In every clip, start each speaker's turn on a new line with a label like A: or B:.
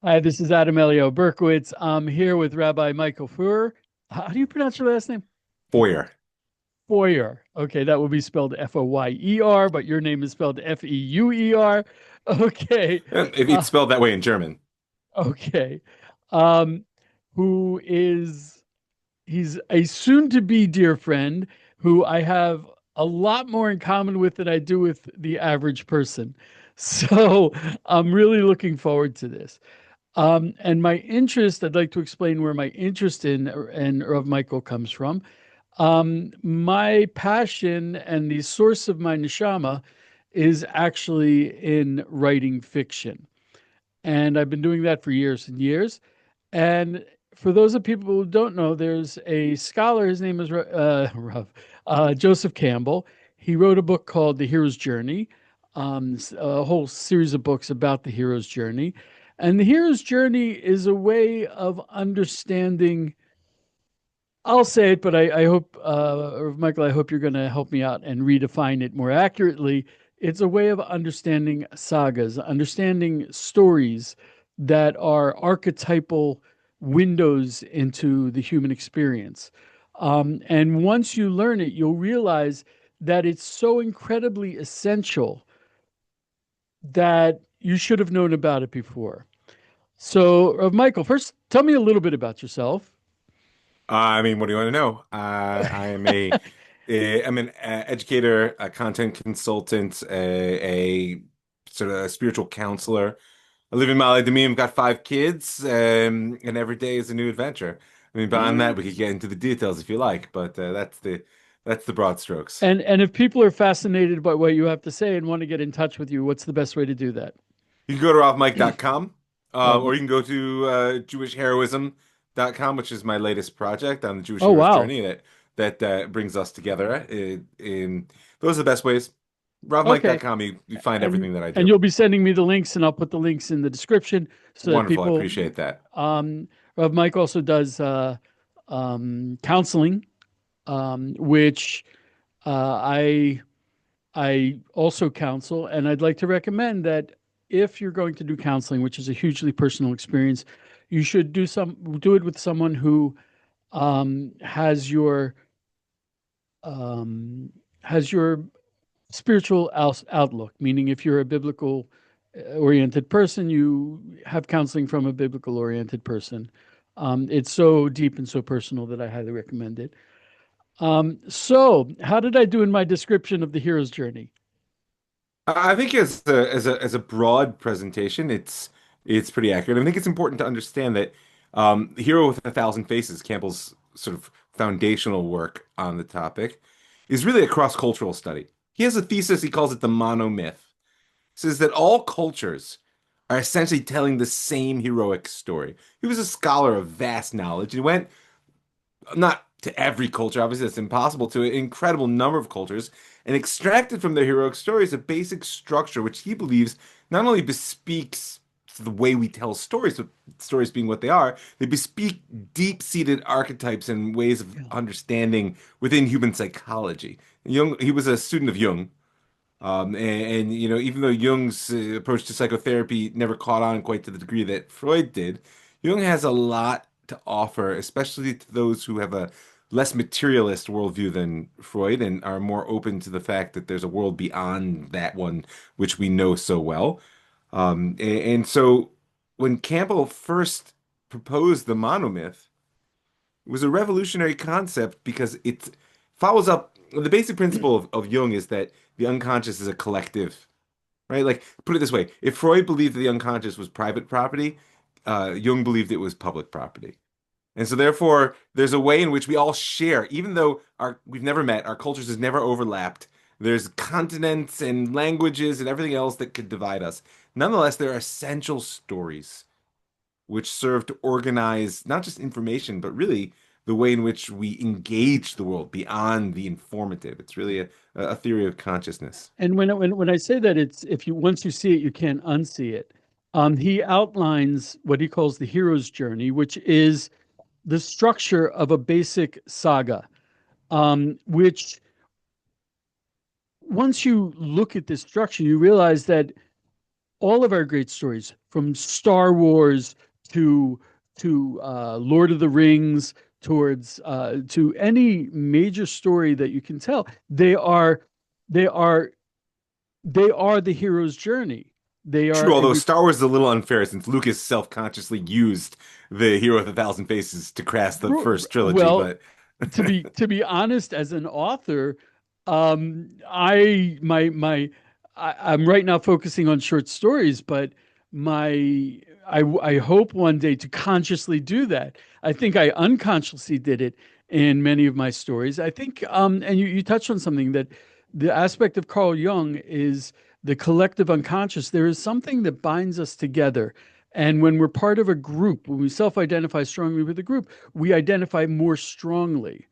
A: Hi, this is Berkowitz. I'm here with Rabbi Michael Feuer. How do you pronounce your last name?
B: Foyer.
A: Feuer. Okay, that would be spelled Foyer, but your name is spelled Feuer. Okay.
B: If
A: Uh,
B: it's spelled that way in German.
A: okay. Um, who is he's a soon-to-be dear friend who I have a lot more in common with than I do with the average person. So I'm really looking forward to this. And my interest, I'd like to explain where my interest in Rav Michael comes from. My passion and the source of my neshama is actually in writing fiction. And I've been doing that for years and years. And for those of people who don't know, there's a scholar, his name is Joseph Campbell. He wrote a book called The Hero's Journey, a whole series of books about the hero's journey. And the hero's journey is a way of understanding. I'll say it, but I hope, Michael, I hope you're going to help me out and redefine it more accurately. It's a way of understanding sagas, understanding stories that are archetypal windows into the human experience. And once you learn it, you'll realize that it's so incredibly essential that you should have known about it before. So, Michael, first, tell me a little bit about yourself.
B: I mean, what do you want to know? I am I'm an educator, a content consultant, a sort of a spiritual counselor. I live in Mali I've got 5 kids, and every day is a new adventure. I mean, beyond that, we could get into the details if you like, but that's the broad strokes.
A: And if people are fascinated by what you have to say and want to get in touch with you, what's the best way to do that?
B: You can go to ravmike.com,
A: Rob,
B: or you can go to jewishheroism.com, which is my latest project on the Jewish
A: oh
B: hero's
A: wow.
B: journey that brings us together. Those are the best ways.
A: Okay.
B: ravmike.com, you find
A: And
B: everything that I
A: and
B: do.
A: you'll be sending me the links and I'll put the links in the description so that
B: Wonderful. I
A: people
B: appreciate that.
A: Rob Mike also does counseling, which I also counsel, and I'd like to recommend that if you're going to do counseling, which is a hugely personal experience, you should do it with someone who has um, your spiritual outlook. Meaning, if you're a biblical oriented person, you have counseling from a biblical oriented person. It's so deep and so personal that I highly recommend it. So, how did I do in my description of the hero's journey?
B: I think as a broad presentation, it's pretty accurate. I think it's important to understand that Hero with a Thousand Faces, Campbell's sort of foundational work on the topic, is really a cross-cultural study. He has a thesis, he calls it the monomyth. Says that all cultures are essentially telling the same heroic story. He was a scholar of vast knowledge. He went not to every culture, obviously that's impossible, to an incredible number of cultures, and extracted from their heroic stories a basic structure which he believes not only bespeaks the way we tell stories, but stories being what they are, they bespeak deep-seated archetypes and ways of
A: Yeah.
B: understanding within human psychology. Jung, he was a student of Jung, even though Jung's approach to psychotherapy never caught on quite to the degree that Freud did, Jung has a lot to offer, especially to those who have a less materialist worldview than Freud and are more open to the fact that there's a world beyond that one which we know so well. And so when Campbell first proposed the monomyth, it was a revolutionary concept because it follows up the basic principle of Jung is that the unconscious is a collective, right? Like, put it this way, if Freud believed that the unconscious was private property, Jung believed it was public property. And so therefore, there's a way in which we all share, even though we've never met, our cultures has never overlapped. There's continents and languages and everything else that could divide us. Nonetheless, there are essential stories which serve to organize not just information, but really the way in which we engage the world beyond the informative. It's really a theory of consciousness.
A: And when I say that, it's if you once you see it, you can't unsee it. He outlines what he calls the hero's journey, which is the structure of a basic saga, which once you look at this structure, you realize that all of our great stories, from Star Wars to Lord of the Rings, towards to any major story that you can tell, they are they are the hero's journey. They are
B: True,
A: a
B: although Star Wars is a little unfair since Lucas self-consciously used the Hero with a Thousand Faces to craft the first trilogy,
A: well,
B: but
A: to be honest, as an author, I my my I'm right now focusing on short stories, but my I hope one day to consciously do that. I think I unconsciously did it in many of my stories. I think, and you touched on something, that the aspect of Carl Jung is the collective unconscious. There is something that binds us together. And when we're part of a group, when we self-identify strongly with a group, we identify more strongly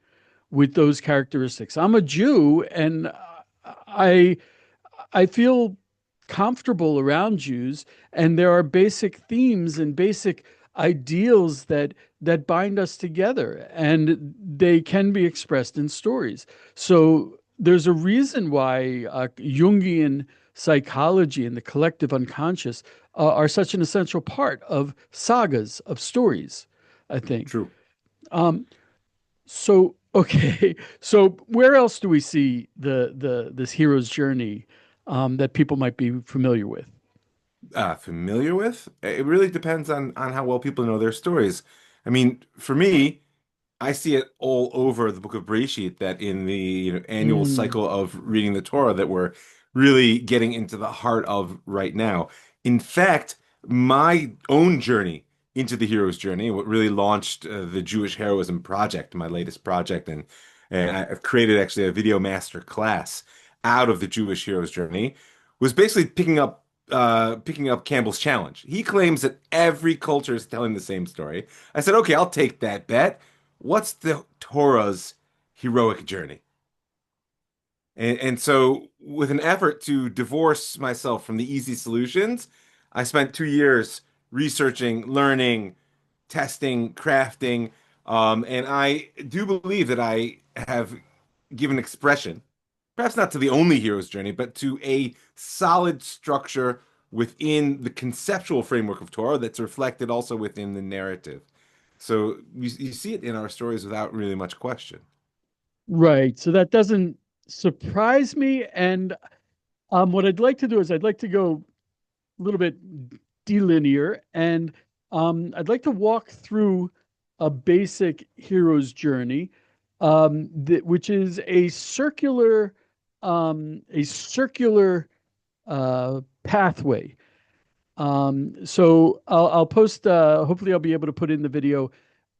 A: with those characteristics. I'm a Jew, and I I feel comfortable around Jews, and there are basic themes and basic ideals that bind us together, and they can be expressed in stories. So there's a reason why Jungian psychology and the collective unconscious are such an essential part of sagas, of stories, I think.
B: true.
A: Um, so okay, so where else do we see the this hero's journey that people might be familiar with?
B: Familiar with? It really depends on how well people know their stories. I mean, for me, I see it all over the Book of Bereshit that in the annual
A: Mm,
B: cycle of reading the Torah that we're really getting into the heart of right now. In fact, my own journey into the hero's journey, what really launched the Jewish Heroism Project, my latest project, and I've created actually a video master class out of the Jewish hero's journey, was basically picking up Campbell's challenge. He claims that every culture is telling the same story. I said, okay, I'll take that bet. What's the Torah's heroic journey? And so, with an effort to divorce myself from the easy solutions, I spent 2 years researching, learning, testing, crafting, and I do believe that I have given expression, perhaps not to the only hero's journey, but to a solid structure within the conceptual framework of Torah that's reflected also within the narrative. So you see it in our stories without really much question.
A: right. So that doesn't surprise me. And what I'd like to do is I'd like to go a little bit delinear, and I'd like to walk through a basic hero's journey, which is a circular pathway. So I'll post, hopefully I'll be able to put in the video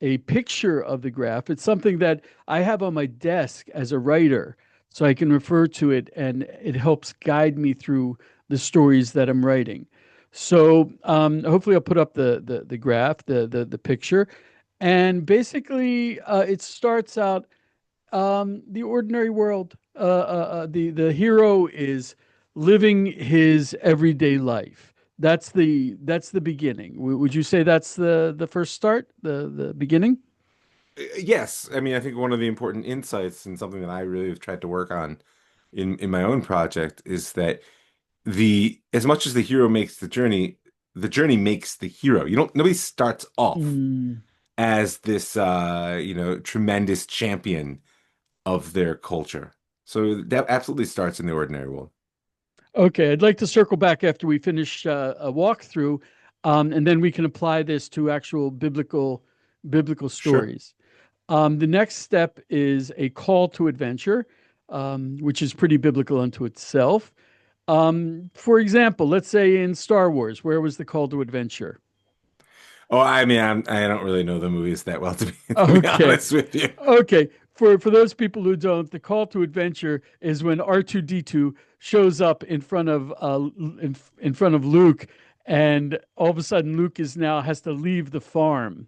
A: a picture of the graph. It's something that I have on my desk as a writer, so I can refer to it, and it helps guide me through the stories that I'm writing. So hopefully I'll put up the graph, the picture. And basically it starts out the ordinary world. The hero is living his everyday life. That's the beginning. Would you say that's the first start, the beginning?
B: Yes, I mean, I think one of the important insights and something that I really have tried to work on in my own project is that the as much as the hero makes the journey makes the hero. You don't Nobody starts off
A: Mm.
B: as this tremendous champion of their culture. So that absolutely starts in the ordinary world.
A: Okay, I'd like to circle back after we finish a walkthrough, and then we can apply this to actual biblical
B: Sure.
A: stories. The next step is a call to adventure, which is pretty biblical unto itself. For example, let's say in Star Wars, where was the call to adventure?
B: Oh, I mean, I don't really know the movies that well to be
A: Okay,
B: honest with you.
A: okay. For those people who don't, the call to adventure is when R2D2 shows up in front of in front of Luke, and all of a sudden Luke is now has to leave the farm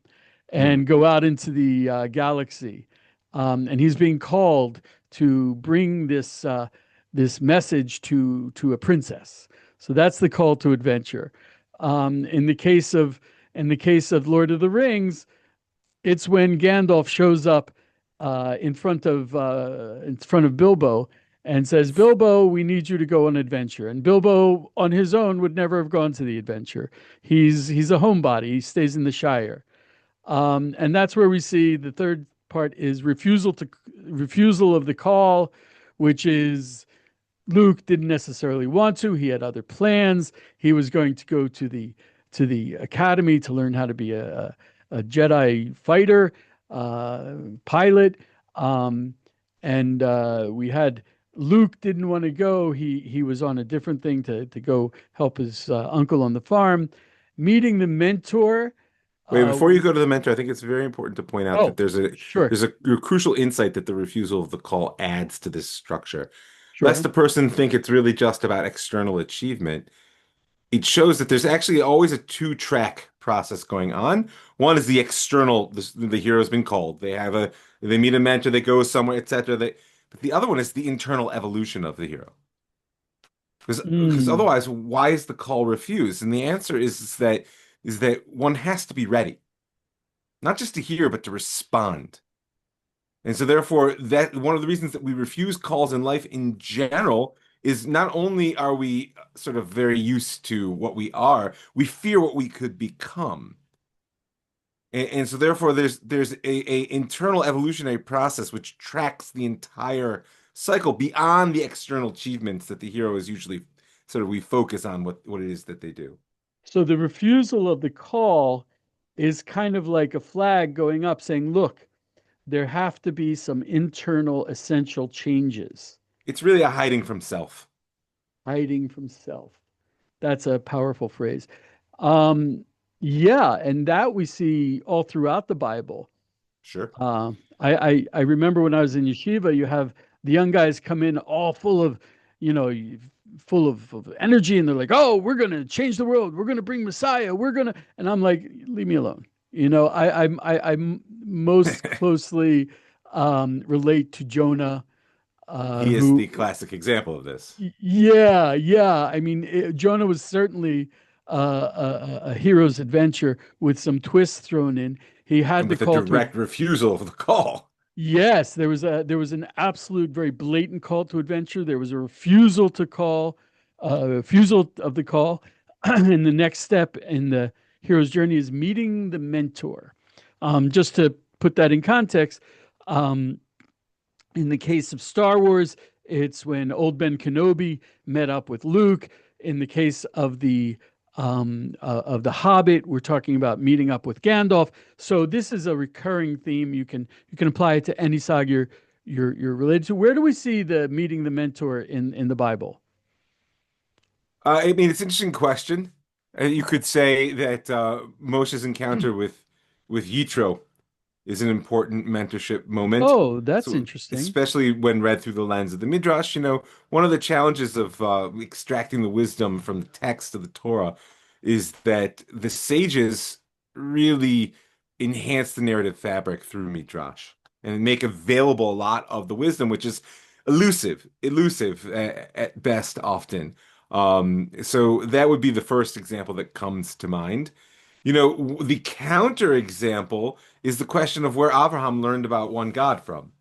B: Hmm.
A: and go out into the galaxy, and he's being called to bring this message to a princess. So that's the call to adventure. In the case of Lord of the Rings, it's when Gandalf shows up in front of Bilbo, and says, Bilbo, we need you to go on an adventure. And Bilbo on his own would never have gone to the adventure. He's a homebody. He stays in the Shire. And that's where we see the third part is refusal of the call, which is Luke didn't necessarily want to. He had other plans. He was going to go to the academy to learn how to be a Jedi fighter, pilot. Um, and we had Luke didn't want to go. He was on a different thing to go help his uncle on the farm. Meeting the mentor.
B: Wait, before you
A: We
B: go to the mentor, I think it's very important to point out that
A: Oh, sure,
B: there's a crucial insight that the refusal of the call adds to this structure. Lest
A: sure.
B: the person think it's really just about external achievement, it shows that there's actually always a two-track process going on. One is the external, the hero's been called. They meet a mentor, they go somewhere, etc. But the other one is the internal evolution of the hero. Because
A: Mm.
B: otherwise, why is the call refused? And the answer is that one has to be ready, not just to hear, but to respond. And so therefore, that one of the reasons that we refuse calls in life in general is not only are we sort of very used to what we are, we fear what we could become. And so therefore there's a internal evolutionary process which tracks the entire cycle beyond the external achievements that the hero is usually sort of we focus on what it is that they do.
A: So the refusal of the call is kind of like a flag going up saying, look, there have to be some internal essential changes,
B: It's really a hiding from self.
A: hiding from self. That's a powerful phrase. Um, yeah, and that we see all throughout the Bible.
B: Sure.
A: I remember when I was in yeshiva, you have the young guys come in all full of, you know, full of energy, and they're like, "Oh, we're gonna change the world. We're gonna bring Messiah. We're gonna," and I'm like, "Leave me alone." I most closely relate to Jonah,
B: He is the
A: who
B: classic example of this.
A: yeah, yeah. I mean, Jonah was certainly a hero's adventure with some twists thrown in. He had
B: And
A: the
B: with a
A: call to,
B: direct refusal of the call.
A: yes, there was an absolute, very blatant call to adventure. There was a refusal to call, refusal of the call, and the next step in the hero's journey is meeting the mentor. Just to put that in context, um, in the case of Star Wars, it's when old Ben Kenobi met up with Luke. In the case of the Hobbit, we're talking about meeting up with Gandalf. So this is a recurring theme. You can apply it to any saga you're related to. Where do we see the meeting the mentor in the Bible?
B: I mean, it's an interesting question. You could say that Moshe's encounter with Yitro is an important mentorship moment.
A: Oh, that's
B: So,
A: interesting.
B: especially when read through the lens of the Midrash, one of the challenges of extracting the wisdom from the text of the Torah is that the sages really enhance the narrative fabric through Midrash and make available a lot of the wisdom, which is elusive at best often. So that would be the first example that comes to mind. The counter example is the question of where Abraham learned about one God from.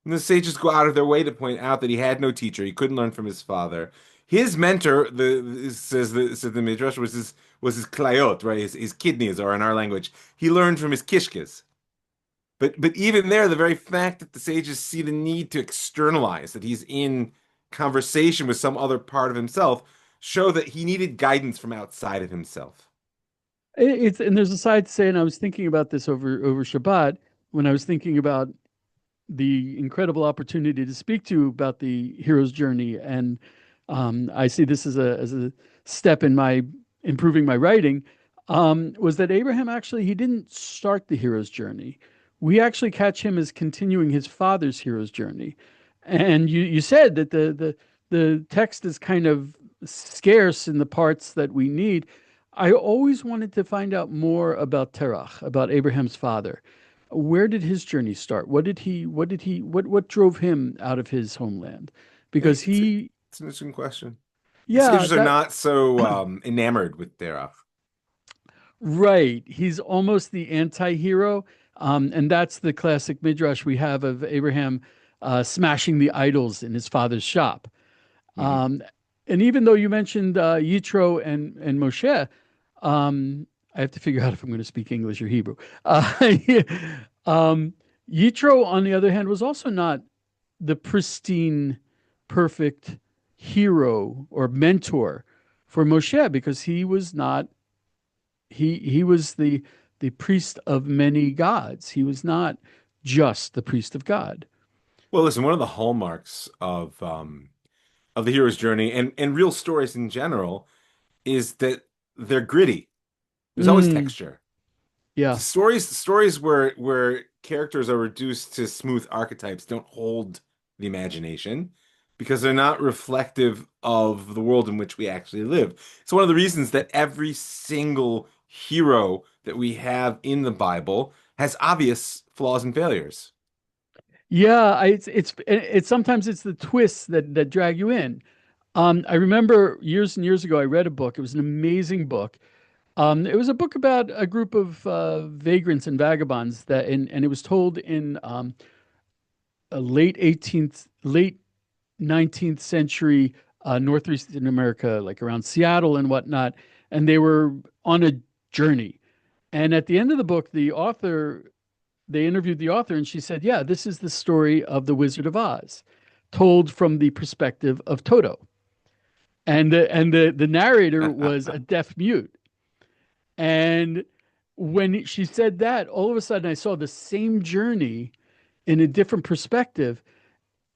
B: And the sages go out of their way to point out that he had no teacher. He couldn't learn from his father. His mentor, says the Midrash, was his klayot, right? His kidneys, or in our language, he learned from his kishkas. But even there, the very fact that the sages see the need to externalize that he's in conversation with some other part of himself show that he needed guidance from outside of himself.
A: It's and there's a side to say, and I was thinking about this over Shabbat when I was thinking about the incredible opportunity to speak to you about the hero's journey, and I see this as a step in my improving my writing. Was that Abraham actually he didn't start the hero's journey. We actually catch him as continuing his father's hero's journey, and you said that the text is kind of scarce in the parts that we need. I always wanted to find out more about Terach, about Abraham's father. Where did his journey start? What drove him out of his homeland? Because
B: It's
A: he,
B: it's an interesting question. The
A: yeah,
B: sages are
A: that,
B: not so enamored with Terach.
A: right. He's almost the anti-hero. And that's the classic midrash we have of Abraham. smashing the idols in his father's shop.
B: Hmm.
A: Um, and even though you mentioned Yitro and Moshe, I have to figure out if I'm going to speak English or Hebrew. Uh, um, Yitro, on the other hand, was also not the pristine, perfect hero or mentor for Moshe because he was not he was the priest of many gods. He was not just the priest of God.
B: Well, listen, one of the hallmarks of the hero's journey and real stories in general is that they're gritty. There's always
A: Mm,
B: texture.
A: yeah.
B: Stories where characters are reduced to smooth archetypes don't hold the imagination because they're not reflective of the world in which we actually live. It's one of the reasons that every single hero that we have in the Bible has obvious flaws and failures.
A: Yeah, it's sometimes it's the twists that drag you in. I remember years and years ago, I read a book. It was an amazing book. It was a book about a group of vagrants and vagabonds and it was told in a late 19th century northeastern America, like around Seattle and whatnot. And they were on a journey. And at the end of the book, they interviewed the author, and she said, "Yeah, this is the story of the Wizard of Oz, told from the perspective of Toto." And the narrator was a deaf mute. And when she said that, all of a sudden I saw the same journey in a different perspective,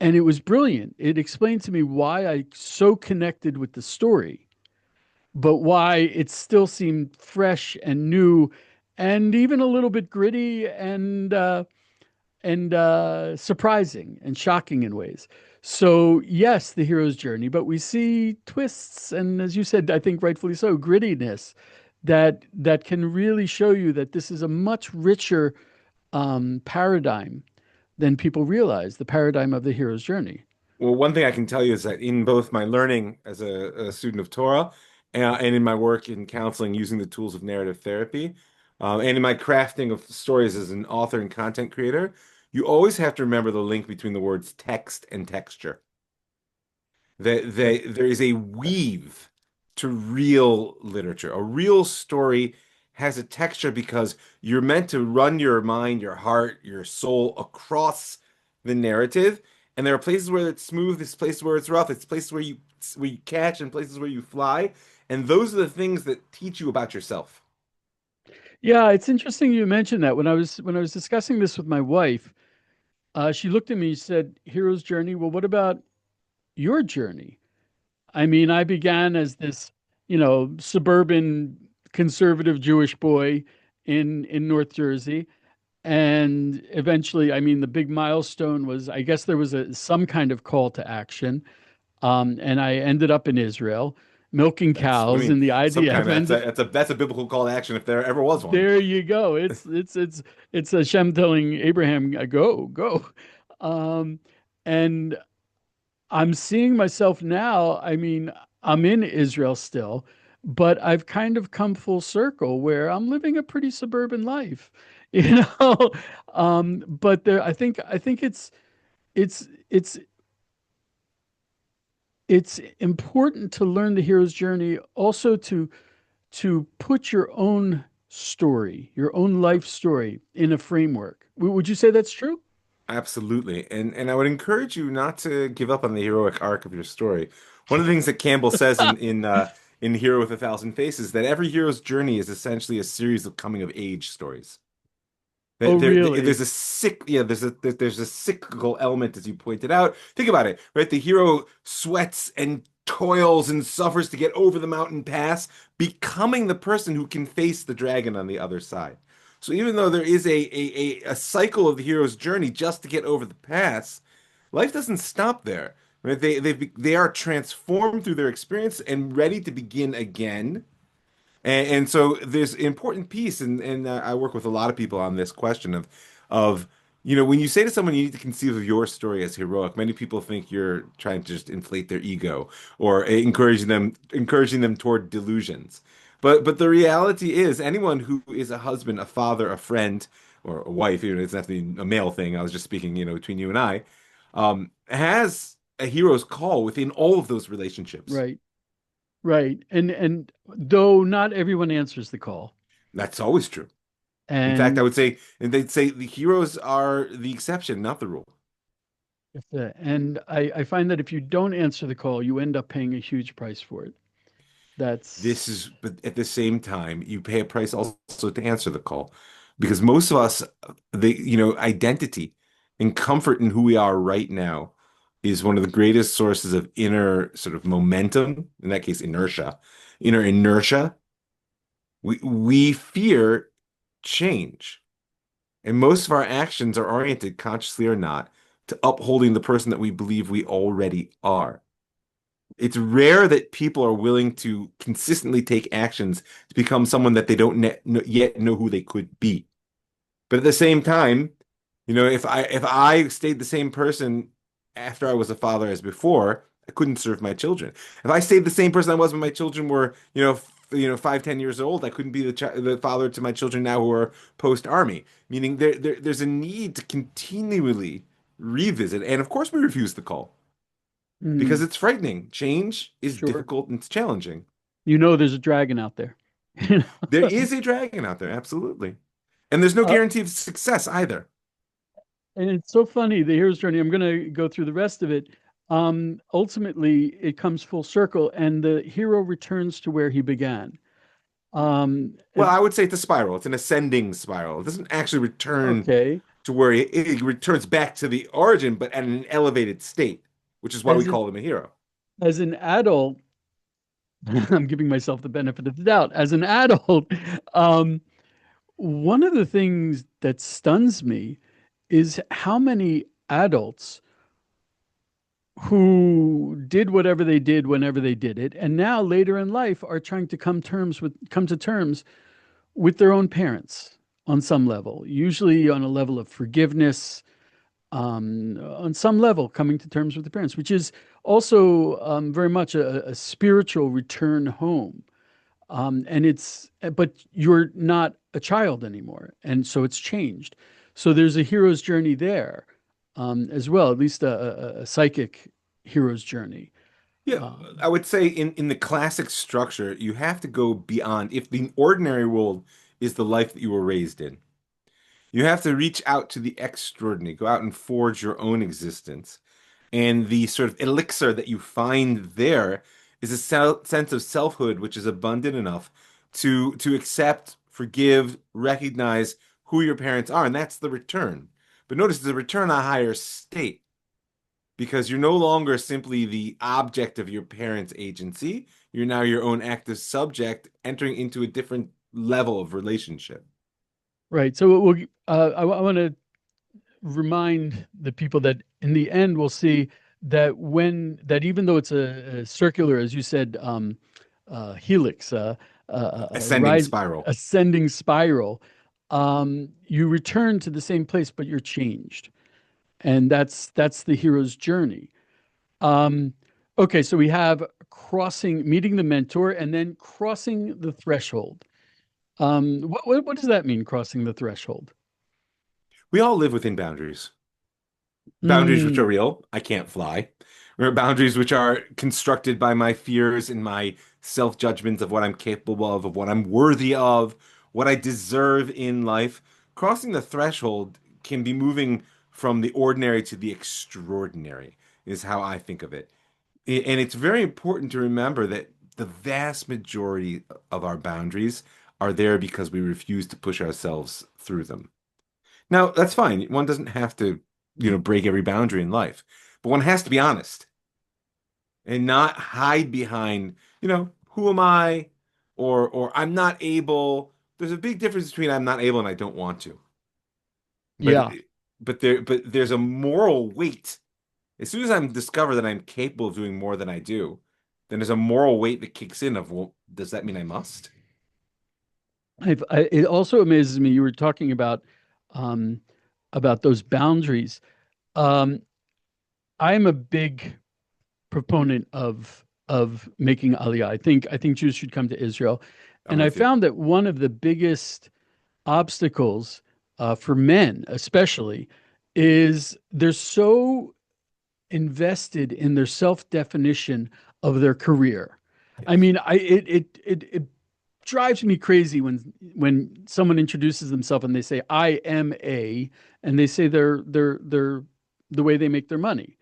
A: and it was brilliant. It explained to me why I so connected with the story, but why it still seemed fresh and new, and even a little bit gritty and surprising and shocking in ways. So yes, the hero's journey, but we see twists and, as you said, I think rightfully so, grittiness that can really show you that this is a much richer paradigm than people realize. The paradigm of the hero's journey.
B: Well, one thing I can tell you is that in both my learning as a student of Torah and in my work in counseling using the tools of narrative therapy, and in my crafting of stories as an author and content creator, you always have to remember the link between the words text and texture. There is a weave to real literature. A real story has a texture because you're meant to run your mind, your heart, your soul across the narrative. And there are places where it's smooth, there's places where it's rough, it's places where you catch and places where you fly. And those are the things that teach you about yourself.
A: Yeah, it's interesting you mentioned that. When I was discussing this with my wife, she looked at me and said, "Hero's journey. Well, what about your journey?" I mean, I began as this, suburban conservative Jewish boy in North Jersey, and eventually, I mean, the big milestone was, I guess there was some kind of call to action, and I ended up in Israel, milking
B: That's, I
A: cows
B: mean,
A: in the
B: some
A: IDF,
B: kind of
A: and
B: that's a biblical call to action if there ever was one.
A: there you go. It's Hashem telling Abraham, "Go, go," um, and I'm seeing myself now. I mean, I'm in Israel still, but I've kind of come full circle where I'm living a pretty suburban life, you know. But I think it's it's it's important to learn the hero's journey, also to put your own story, your own life story in a framework. Would you say that's true?
B: Absolutely. And I would encourage you not to give up on the heroic arc of your story. One of the things that Campbell says in Hero with a Thousand Faces that every hero's journey is essentially a series of coming of age stories.
A: Oh,
B: There's
A: really?
B: a there's a cyclical element as you pointed out. Think about it, right? The hero sweats and toils and suffers to get over the mountain pass, becoming the person who can face the dragon on the other side. So even though there is a cycle of the hero's journey just to get over the pass, life doesn't stop there. Right? They are transformed through their experience and ready to begin again. And so there's an important piece, and I work with a lot of people on this question of when you say to someone you need to conceive of your story as heroic, many people think you're trying to just inflate their ego or encouraging them toward delusions. But the reality is anyone who is a husband, a father, a friend, or a wife, it's not a male thing. I was just speaking, between you and I. has a hero's call within all of those relationships.
A: Right. Right. And though not everyone answers the call.
B: That's always true. In fact, I
A: And
B: would say, and they'd say the heroes are the exception, not the rule.
A: I find that if you don't answer the call, you end up paying a huge price for it.
B: This
A: That's
B: is, but at the same time, you pay a price also to answer the call, because most of us, identity and comfort in who we are right now is one of the greatest sources of inner sort of momentum, in that case, inertia, inner inertia. We fear change, and most of our actions are oriented, consciously or not, to upholding the person that we believe we already are. It's rare that people are willing to consistently take actions to become someone that they don't yet know who they could be. But at the same time, if I stayed the same person after I was a father as before, I couldn't serve my children. If I stayed the same person I was when my children were, 5, 10 years old, I couldn't be the father to my children now who are post-army. Meaning there's a need to continually revisit. And of course, we refuse the call because
A: mm,
B: it's frightening. Change is
A: sure.
B: difficult and it's challenging.
A: There's a dragon out there. You
B: There
A: know?
B: is a dragon out there, absolutely. And there's no
A: Uh,
B: guarantee of success either.
A: and it's so funny, the hero's journey. I'm going to go through the rest of it. Ultimately, it comes full circle, and the hero returns to where he began.
B: Well, I would say it's a spiral. It's an ascending spiral. It doesn't actually return
A: Okay,
B: to where it returns back to the origin, but at an elevated state, which is why we
A: as an
B: call him a hero.
A: as an adult, I'm giving myself the benefit of the doubt. As an adult, um, one of the things that stuns me is how many adults who did whatever they did whenever they did it, and now later in life are trying to come to terms with their own parents on some level, usually on a level of forgiveness, on some level coming to terms with the parents, which is also very much a spiritual return home. But you're not a child anymore. And so it's changed. So there's a hero's journey there as well, at least a psychic hero's journey.
B: Yeah,
A: Um,
B: I would say in the classic structure, you have to go beyond. If the ordinary world is the life that you were raised in, you have to reach out to the extraordinary, go out and forge your own existence. And the sort of elixir that you find there is a sense of selfhood, which is abundant enough to accept, forgive, recognize who your parents are, and that's the return. But notice it's a return a higher state because you're no longer simply the object of your parents' agency. You're now your own active subject entering into a different level of relationship.
A: right. So I want to remind the people that in the end we'll see that even though it's a circular, as you said, helix,
B: Ascending
A: rise,
B: spiral.
A: ascending spiral, you return to the same place, but you're changed, and that's the hero's journey. Um, okay, so we have meeting the mentor, and then crossing the threshold. What does that mean, crossing the threshold?
B: We all live within boundaries. Boundaries which are
A: Mm,
B: real. I can't fly. There are boundaries which are constructed by my fears and my self-judgments of what I'm capable of what I'm worthy of, what I deserve in life. Crossing the threshold can be moving from the ordinary to the extraordinary, is how I think of it. And it's very important to remember that the vast majority of our boundaries are there because we refuse to push ourselves through them. Now, that's fine. One doesn't have to, break every boundary in life, but one has to be honest and not hide behind, who am I or I'm not able. There's a big difference between I'm not able and I don't want to. But
A: yeah.
B: there's a moral weight. As soon as I'm discover that I'm capable of doing more than I do, then there's a moral weight that kicks in of, well, does that mean I must?
A: It also amazes me you were talking um, about those boundaries. Um, I'm a big proponent of making aliyah. I think Jews should come to Israel,
B: I'm
A: and I
B: with you.
A: found that one of the biggest obstacles for men, especially, is they're so. invested in their self-definition of their career. I
B: Yes.
A: mean, it drives me crazy when someone introduces themselves and they say I am a, and they say they're the way they make their money.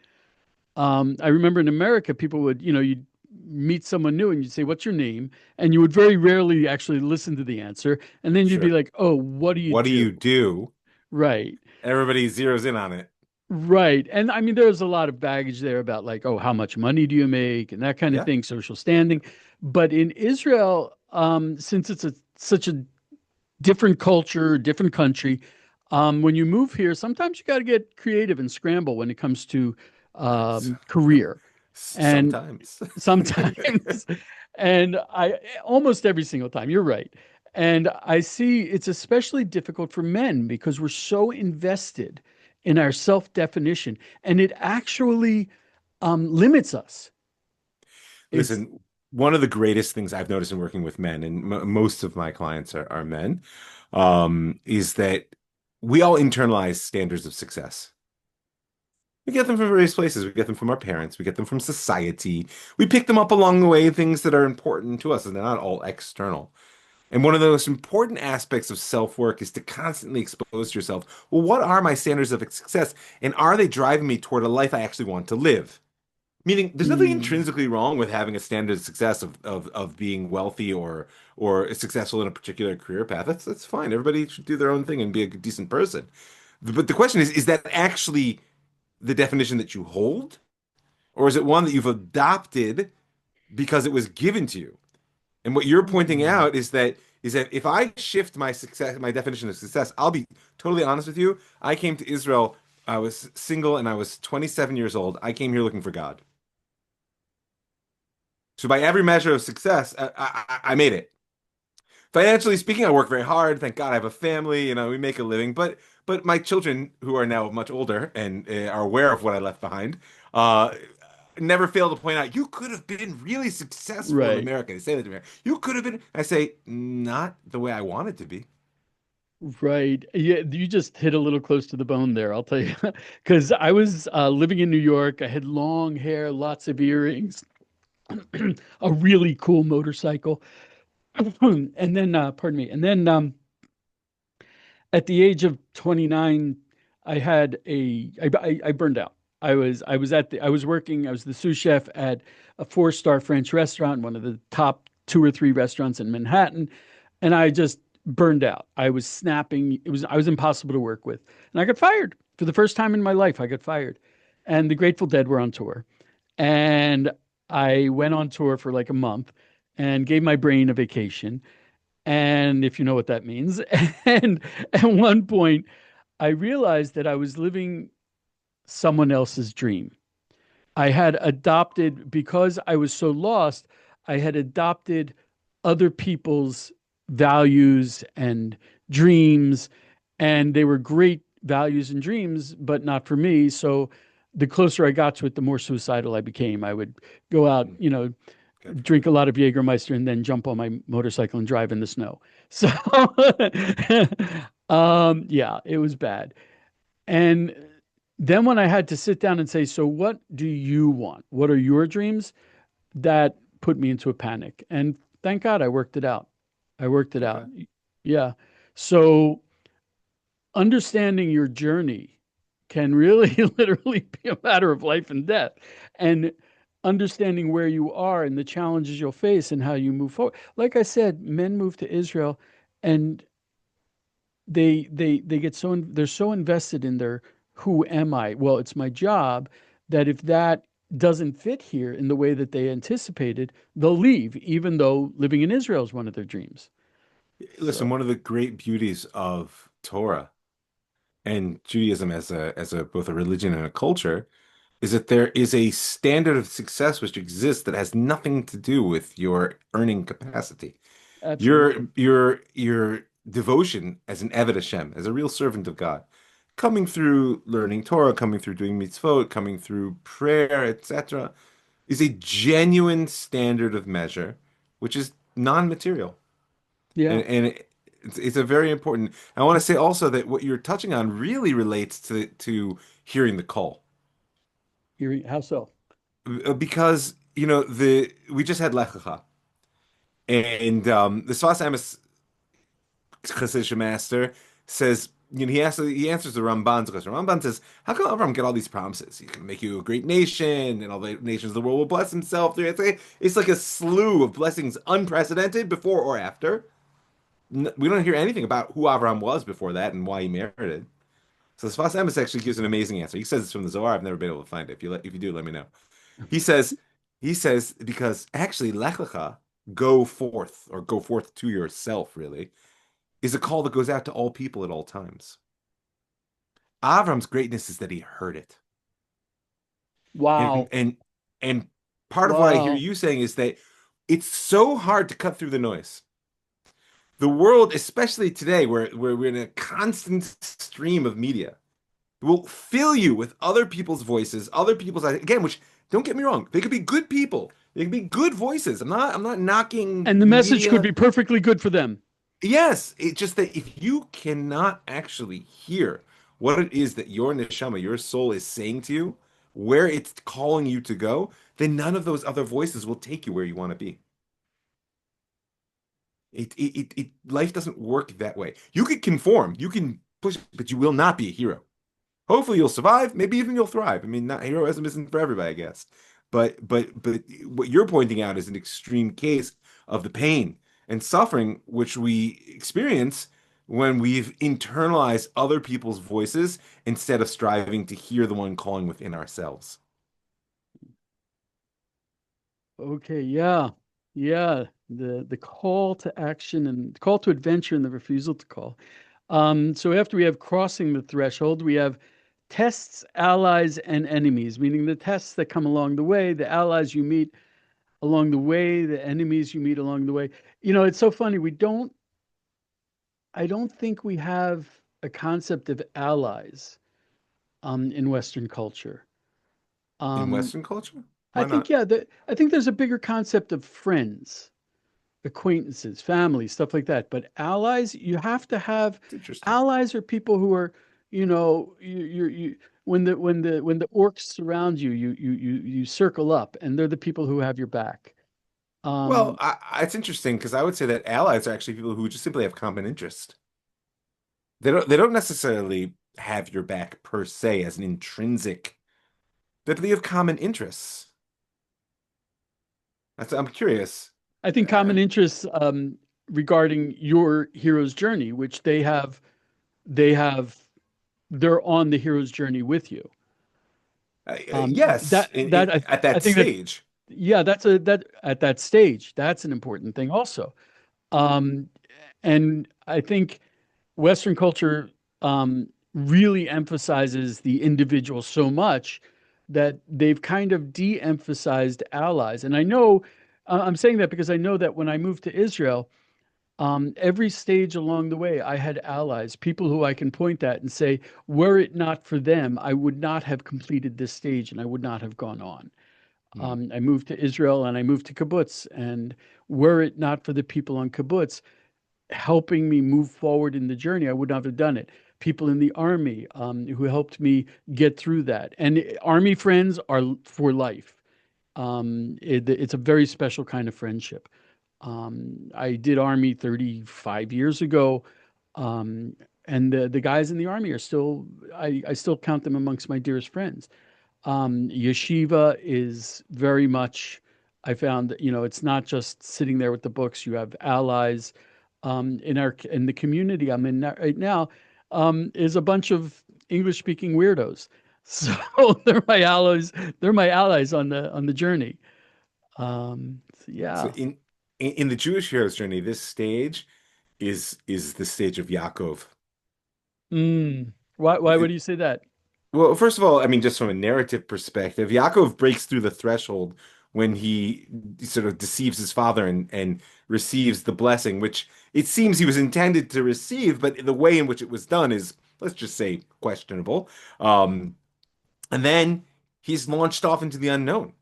A: I remember in America, people would, you'd meet someone new and you'd say, "What's your name?" And you would very rarely actually listen to the answer. And then you'd be
B: Sure.
A: like, "Oh, what do you
B: What do
A: do?"
B: you do?
A: Right.
B: Everybody zeroes in on it.
A: Right. And I mean, there's a lot of baggage there about like, oh, how much money do you make and that kind of
B: Yeah.
A: thing, social standing. But in Israel, since it's such a different culture, different country, when you move here, sometimes you got to get creative and scramble when it comes to
B: S-
A: career. And
B: Sometimes.
A: sometimes, and I almost every single time, you're right. And I see it's especially difficult for men because we're so invested in our self-definition, and it actually limits us. It's
B: Listen, one of the greatest things I've noticed in working with men, and most of my clients are men, is that we all internalize standards of success. We get them from various places. We get them from our parents. We get them from society. We pick them up along the way, things that are important to us, and they're not all external. And one of the most important aspects of self-work is to constantly expose yourself. Well, what are my standards of success? And are they driving me toward a life I actually want to live? Meaning, there's nothing
A: mm,
B: intrinsically wrong with having a standard of success of being wealthy or successful in a particular career path. That's fine. Everybody should do their own thing and be a decent person. But the question is that actually the definition that you hold, or is it one that you've adopted because it was given to you? And what you're pointing
A: mm,
B: out is that if I shift my success, my definition of success, I'll be totally honest with you. I came to Israel. I was single and I was 27 years old. I came here looking for God. So by every measure of success, I made it. Financially speaking, I work very hard. Thank God I have a family. We make a living. But my children, who are now much older and are aware of what I left behind, uh, never fail to point out, you could have been really successful in
A: right.
B: America. They say that to me. You could have been. I say, not the way I wanted to be.
A: Right. Yeah, you just hit a little close to the bone there, I'll tell you. Because I was living in New York. I had long hair, lots of earrings, a really cool motorcycle. And then, pardon me. And then at the age of 29, I burned out. I was working, I was the sous chef at a four-star French restaurant, one of the top two or three restaurants in Manhattan, and I just burned out. I was snapping. I was impossible to work with. And I got fired. For the first time in my life, I got fired. And the Grateful Dead were on tour. And I went on tour for like a month and gave my brain a vacation. And if you know what that means. And at one point, I realized that I was living someone else's dream. I had adopted, because I was so lost, I had adopted other people's values and dreams, and they were great values and dreams, but not for me. So the closer I got to it, the more suicidal I became. I would go out,
B: Hmm, God
A: drink
B: forbid.
A: a lot of Jägermeister and then jump on my motorcycle and drive in the snow. So, yeah, it was bad. And then when I had to sit down and say, so what do you want? What are your dreams? That put me into a panic. And thank God I worked it out. I worked it out.
B: Okay.
A: Yeah. So understanding your journey can really literally be a matter of life and death. And understanding where you are and the challenges you'll face and how you move forward. Like I said, men move to Israel and they get they're so invested in their who am I? Well, it's my job, that if that doesn't fit here in the way that they anticipated, they'll leave, even though living in Israel is one of their dreams.
B: Listen,
A: So
B: one of the great beauties of Torah and Judaism as a both a religion and a culture is that there is a standard of success which exists that has nothing to do with your earning capacity.
A: absolutely.
B: Your devotion as an Eved Hashem, as a real servant of God, coming through learning Torah, coming through doing mitzvot, coming through prayer, etc., is a genuine standard of measure, which is non-material.
A: Yeah.
B: And it's a very important. I want to say also that what you're touching on really relates to hearing the call.
A: How so?
B: Because the we just had Lech Lecha, and the Sfas Emes Chassidish master says, he answers the Ramban's question. Ramban says, how come Avram get all these promises? He can make you a great nation, and all the nations of the world will bless himself. It's like a slew of blessings, unprecedented before or after. We don't hear anything about who Avram was before that and why he merited. So the Sfas Emes actually gives an amazing answer. He says it's from the Zohar. I've never been able to find it. If you do, let me know. He says he says because actually Lech Lecha, go forth to yourself, really, is a call that goes out to all people at all times. Avram's greatness is that he heard it. And
A: Wow.
B: and and part of what I hear
A: Wow.
B: you saying is that it's so hard to cut through the noise. The world, especially today, where we're in a constant stream of media, will fill you with other people's voices, other people's again, which don't get me wrong, they could be good people. They could be good voices. I'm not knocking
A: And the message could
B: media.
A: be perfectly good for them.
B: Yes, it's just that if you cannot actually hear what it is that your neshama, your soul is saying to you, where it's calling you to go, then none of those other voices will take you where you want to be. Life doesn't work that way. You can conform, you can push, but you will not be a hero. Hopefully you'll survive, maybe even you'll thrive. I mean, not heroism isn't for everybody, I guess. But what you're pointing out is an extreme case of the pain and suffering which we experience when we've internalized other people's voices instead of striving to hear the one calling within ourselves.
A: Okay, yeah. Yeah. The call to action and call to adventure and the refusal to call. So after we have crossing the threshold, we have tests, allies, and enemies, meaning the tests that come along the way, the allies you meet along the way, the enemies you meet along the way. It's so funny. I don't think we have a concept of allies in Western culture.
B: In
A: Um,
B: Western culture?
A: I
B: Why
A: think,
B: not?
A: yeah, I think there's a bigger concept of friends, acquaintances, family, stuff like that. But allies, you have to have
B: It's interesting.
A: allies are people who are, you when the orcs surround you, you circle up, and they're the people who have your back.
B: Well,
A: Um,
B: it's interesting because I would say that allies are actually people who just simply have common interest. They don't necessarily have your back per se as an intrinsic, but they have common interests. I'm curious.
A: I think
B: Uh,
A: common interests regarding your hero's journey, which they have, they're on the hero's journey with you.
B: yes, at
A: I
B: that
A: think that
B: stage.
A: yeah, that at that stage, that's an important thing also. Um, and I think Western culture really emphasizes the individual so much that they've kind of de-emphasized allies. And I know I'm saying that because I know that when I moved to Israel, every stage along the way, I had allies, people who I can point at and say, were it not for them, I would not have completed this stage and I would not have gone on.
B: Hmm.
A: I moved to Israel and I moved to kibbutz. And were it not for the people on kibbutz helping me move forward in the journey, I would not have done it. People in the army who helped me get through that. And army friends are for life. It's a very special kind of friendship. I did army 35 years ago. Um, and the guys in the army are still, I still count them amongst my dearest friends. Yeshiva is very much, I found that, it's not just sitting there with the books. You have allies in the community I'm in right now, is a bunch of English speaking weirdos. So they're my allies. They're my allies on the journey. So
B: So
A: yeah.
B: in the Jewish hero's journey, this stage is the stage of Yaakov.
A: Why would you say that?
B: Well, first of all, I mean, just from a narrative perspective, Yaakov breaks through the threshold when he sort of deceives his father and receives the blessing, which it seems he was intended to receive, but the way in which it was done is, let's just say, questionable. Um, and then he's launched off into the unknown.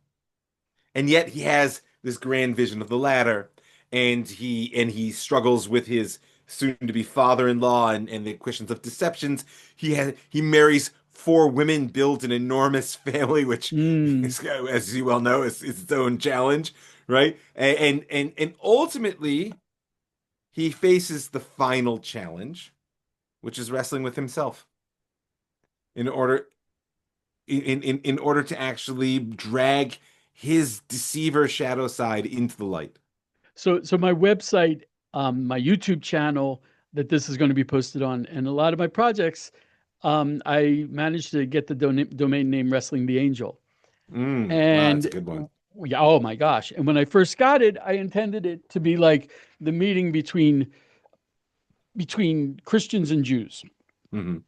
B: And yet he has this grand vision of the ladder, and he struggles with his soon-to-be father-in-law and the questions of deceptions. He marries four women build an enormous family, which,
A: Mm.
B: is, as you well know, is its own challenge, right? And ultimately, he faces the final challenge, which is wrestling with himself in order in order to actually drag his deceiver shadow side into the light.
A: So my website, my YouTube channel that this is going to be posted on, and a lot of my projects, I managed to get the domain name Wrestling the Angel.
B: Wow, that's a
A: And
B: good one.
A: yeah, oh my gosh. And when I first got it, I intended it to be like the meeting between Christians and Jews.
B: Hmm.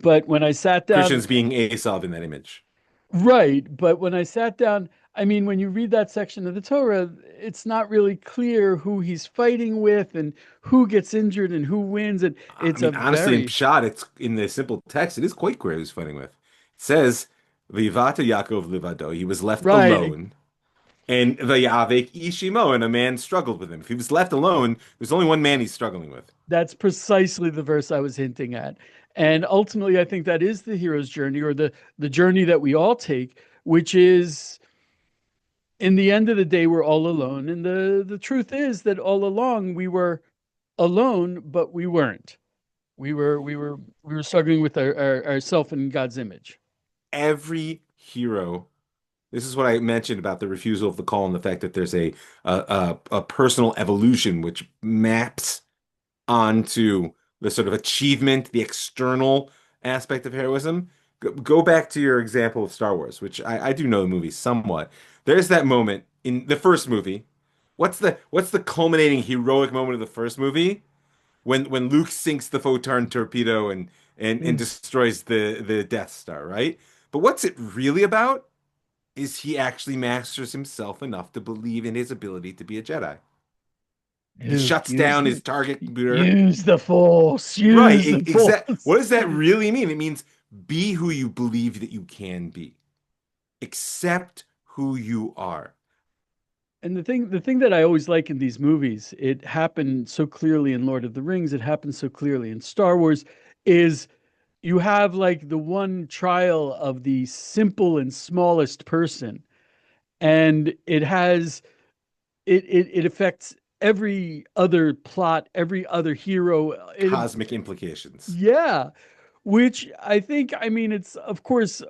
A: But when I sat down,
B: Christians being Asav in that image.
A: right, but when I sat down, I mean, when you read that section of the Torah, it's not really clear who he's fighting with and who gets injured and who wins. And
B: I
A: it's a
B: mean, honestly, in
A: very,
B: Pshat, it's in the simple text, it is quite clear who's fighting with. It says, Vivata Yaakov Livado, he was left
A: right.
B: alone, and Vayavek Ishimo, and a man struggled with him. If he was left alone, there's only one man he's struggling with.
A: That's precisely the verse I was hinting at. And ultimately, I think that is the hero's journey, or the journey that we all take, which is in the end of the day, we're all alone. And the truth is that all along we were alone, but we weren't. We were struggling with ourself in God's image.
B: Every hero, this is what I mentioned about the refusal of the call and the fact that there's a personal evolution which maps onto the sort of achievement, the external aspect of heroism. Go back to your example of Star Wars, which I do know the movie somewhat. There's that moment in the first movie. What's the culminating heroic moment of the first movie? When Luke sinks the photon torpedo and
A: Mm.
B: destroys the Death Star, right? But what's it really about? Is he actually masters himself enough to believe in his ability to be a Jedi. He
A: Luke,
B: shuts down his target computer.
A: use the force.
B: Right,
A: Use the
B: exact.
A: force.
B: What does that really mean? It means be who you believe that you can be. Accept who you are.
A: And the thing that I always like in these movies, it happened so clearly in Lord of the Rings, it happened so clearly in Star Wars, is you have like the one trial of the simple and smallest person, and it affects every other plot, every other hero.
B: Cosmic implications.
A: Yeah, which I think, I mean, it's of course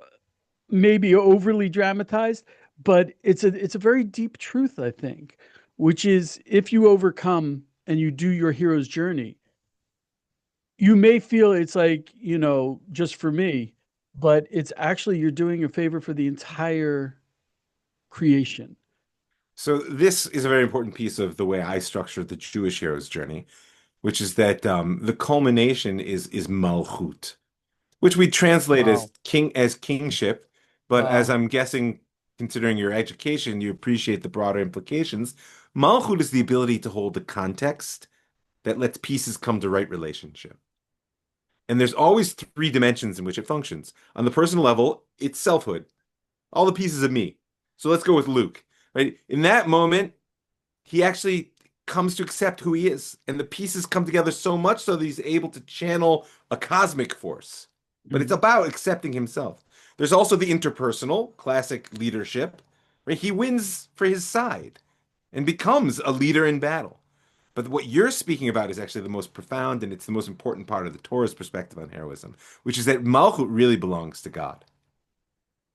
A: maybe overly dramatized, but it's a very deep truth, I think, which is if you overcome and you do your hero's journey, you may feel it's like, just for me, but it's actually you're doing a favor for the entire creation.
B: So this is a very important piece of the way I structure the Jewish hero's journey, which is that the culmination is malchut, which we translate
A: Wow.
B: as kingship, but as
A: Wow.
B: I'm guessing, considering your education, you appreciate the broader implications. Malchut is the ability to hold the context that lets pieces come to right relationship. And there's always three dimensions in which it functions. On the personal level, it's selfhood, all the pieces of me. So let's go with Luke, right? In that moment, he actually comes to accept who he is, and the pieces come together so much so that he's able to channel a cosmic force. But it's
A: Mm.
B: about accepting himself. There's also the interpersonal, classic leadership, right? He wins for his side and becomes a leader in battle. But what you're speaking about is actually the most profound and it's the most important part of the Torah's perspective on heroism, which is that Malchut really belongs to God.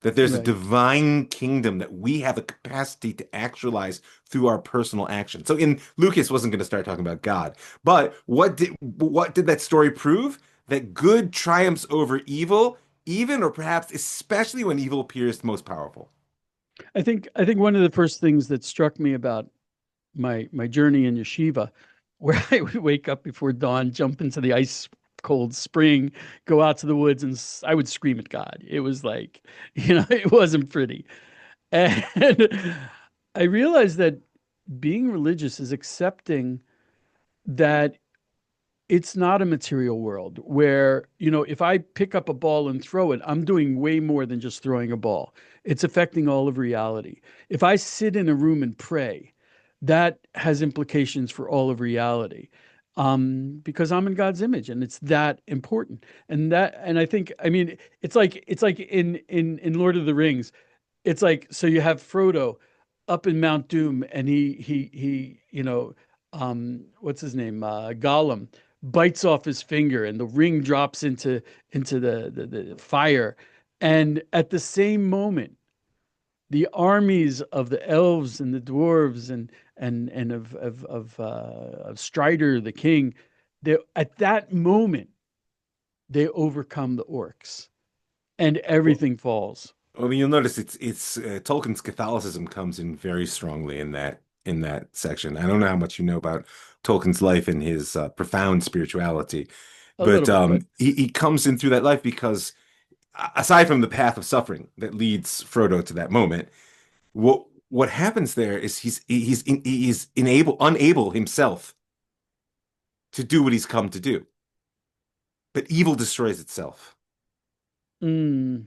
B: That there's a
A: Right.
B: divine kingdom that we have a capacity to actualize through our personal action. So in Lucas wasn't going to start talking about God, but what did that story prove? That good triumphs over evil, even or perhaps especially when evil appears most powerful.
A: I think one of the first things that struck me about my journey in yeshiva, where I would wake up before dawn, jump into the ice cold spring, go out to the woods, and I would scream at God. It was like, it wasn't pretty. And I realized that being religious is accepting that it's not a material world where, if I pick up a ball and throw it, I'm doing way more than just throwing a ball. It's affecting all of reality. If I sit in a room and pray, that has implications for all of reality. because I'm in God's image, and it's that important. And I think, I mean, it's like in Lord of the Rings. It's like, so you have Frodo up in Mount Doom, and what's his name, Gollum, bites off his finger, and the ring drops into the fire, and at the same moment, the armies of the elves and the dwarves and of Strider the king, they at that moment they overcome the orcs, and
B: Well,
A: everything falls.
B: I mean, you'll notice it's Tolkien's Catholicism comes in very strongly in that section. I don't know how much you know about Tolkien's life and his profound spirituality,
A: A little
B: but
A: bit, but
B: he comes in through that life because aside from the path of suffering that leads Frodo to that moment, what happens there is he's unable himself to do what he's come to do, but evil destroys itself.
A: mm,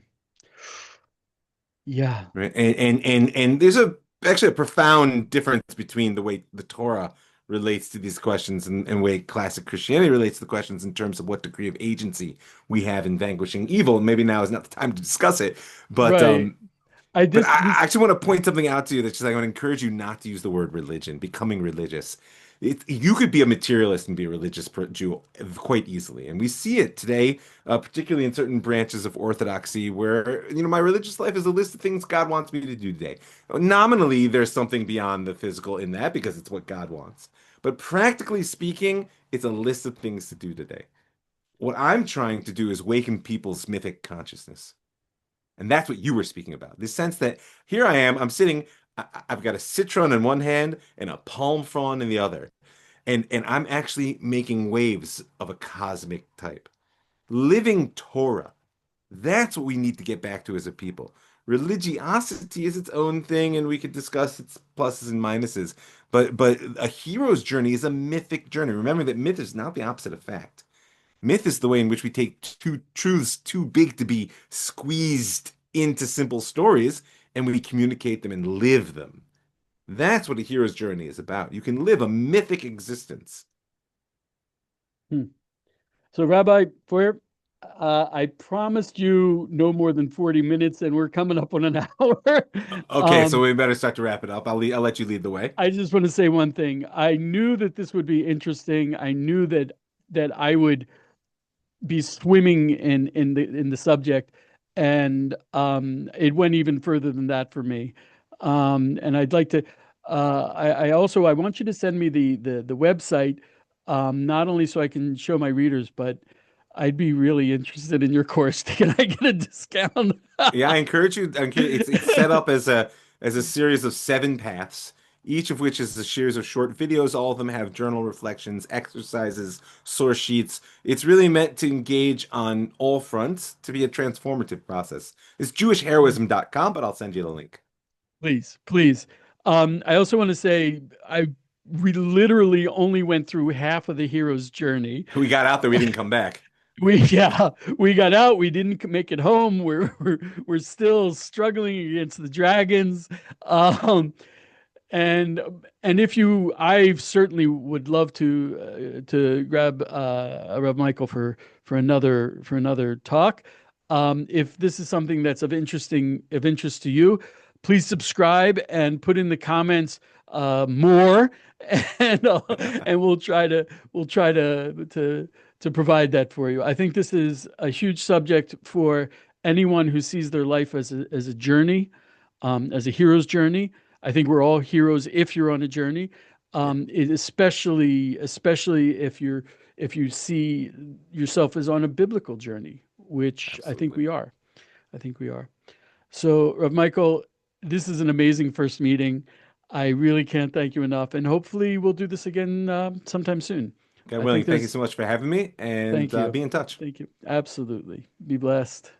A: yeah,
B: Right. And there's a actually a profound difference between the way the Torah relates to these questions and way classic Christianity relates to the questions in terms of what degree of agency we have in vanquishing evil. And maybe now is not the time to discuss it, but
A: right.
B: um,
A: I
B: but
A: just
B: I
A: this
B: actually want to point something out to you that's just I want to encourage you not to use the word religion, becoming religious. You could be a materialist and be a religious Jew quite easily. And we see it today, particularly in certain branches of Orthodoxy, where, my religious life is a list of things God wants me to do today. Nominally, there's something beyond the physical in that because it's what God wants. But practically speaking, it's a list of things to do today. What I'm trying to do is waken people's mythic consciousness. And that's what you were speaking about. This sense that here I am, I'm sitting, I've got a citron in one hand and a palm frond in the other. And I'm actually making waves of a cosmic type. Living Torah. That's what we need to get back to as a people. Religiosity is its own thing, and we could discuss its pluses and minuses. But a hero's journey is a mythic journey. Remember that myth is not the opposite of fact. Myth is the way in which we take two truths too big to be squeezed into simple stories and we communicate them and live them. That's what a hero's journey is about. You can live a mythic existence.
A: hmm. So, Rabbi Feuer, I promised you no more than 40 minutes, and we're coming up on an hour.
B: Okay, so
A: um,
B: we better start to wrap it up. I'll let you lead the way.
A: I just want to say one thing. I knew that this would be interesting. I knew that I would be swimming in the subject, and it went even further than that for me. And I'd like to. I want you to send me the website, not only so I can show my readers, but I'd be really interested in your course. Can I get a discount?
B: Yeah, I encourage you. It's set up as a series of 7 paths, each of which is a series of short videos. All of them have journal reflections, exercises, source sheets. It's really meant to engage on all fronts to be a transformative process. It's jewishheroism.com, but I'll send you the link.
A: Please, please. I also want to say we literally only went through half of the hero's journey.
B: We got out there, we didn't come back.
A: Yeah, we got out. We didn't make it home. We're still struggling against the dragons. Um, and if you, I certainly would love to grab Rev Michael for another talk. If this is something that's of interest to you, please subscribe and put in the comments more, and and we'll try to provide that for you. I think this is a huge subject for anyone who sees their life as a journey, as a hero's journey. I think we're all heroes if you're on a journey.
B: Yeah,
A: Especially if you see yourself as on a biblical journey, which I think
B: absolutely.
A: we are. I think we are. So, Rav Michael, this is an amazing first meeting. I really can't thank you enough, and hopefully we'll do this again sometime soon.
B: God
A: I
B: willing,
A: think
B: thank you
A: there's.
B: so much for having me and
A: Thank you.
B: be in touch.
A: Thank you. Absolutely. Be blessed.